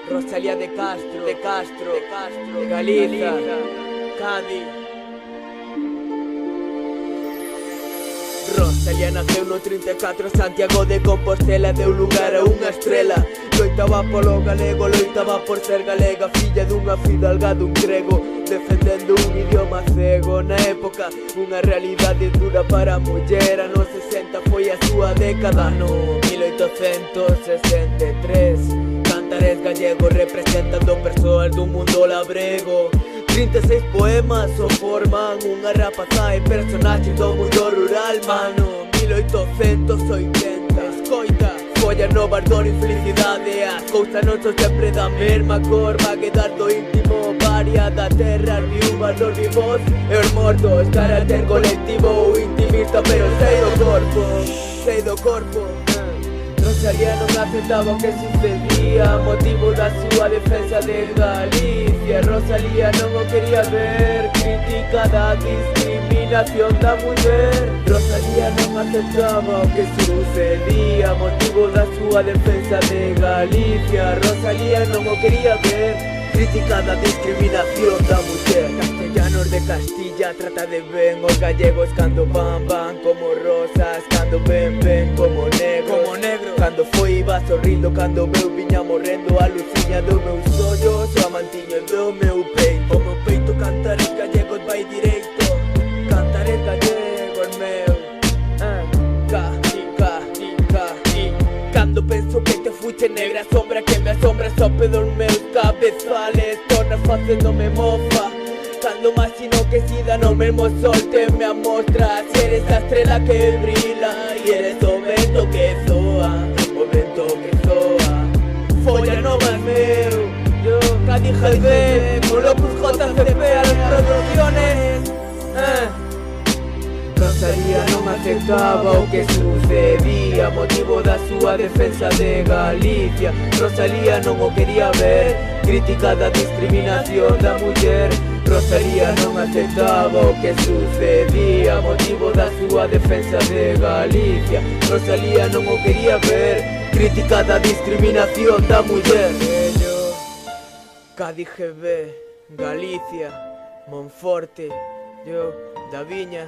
Rosalía de Castro, de Galiza, Cádiz. Rosalía naceu no 34, Santiago de Compostela, deu lugar a unha estrela. Loitaba polo galego, loitaba por ser galega, filla dunha fidalga dun grego, defendendo un idioma cego. Na época, unha realidade dura para a muller. Ano 60 foi a súa década. No 1863, cantares gallegos representando persoas do mundo labrego. 36 poemas o forman unha rapaza e personaxes do mundo rural. Mano, 1880, escoita, follas no bardor infelicidade. As cousas non son sempre da mesma cor. Va quedar do íntimo, varia da terra, viúvas dos vivos e os mortos. Carácter colectivo, intimista, pero sei do corpo, sei do corpo. Rosalía non aceptaba o que sucedía, motivo da súa defensa de Galicia. Rosalía non o quería ver, crítica da discriminación da muller. Rosalía non aceptaba o que sucedía, motivo da súa defensa de Galicia. Rosalía non o quería ver, crítica da discriminación da muller. Castellanos de Castilla trata de ben os gallegos cando van como rosas, cando ven como negro. Cando foi iba sorrindo, cando veu viña morrendo a luciña do meu sollo, o amantiño do meu peito. O meu peito cantares gallegos vai direito, cantares gallegos meu. Cando penso que te fuche negra sombra que me asombra sope dos meus cabezales, tornas facéndome mofa. Cando imagino que si da no mesmo sol te me amostra, si eres a estrela que brila y eres o vento que zoa, o vento que zoa. Folla no más meu, yo Cádiz GB, con Locus JCP a las producciones. Rosalía non aceptaba o que sucedía, motivo da súa defensa de Galicia. Rosalía non o quería ver, crítica da discriminación da muller. Rosalía non aceptaba o que sucedía, motivo da súa defensa de Galicia. Rosalía non o quería ver, crítica da discriminación da muller. Cádiz GB, Galicia, Monforte, yo, da Viña.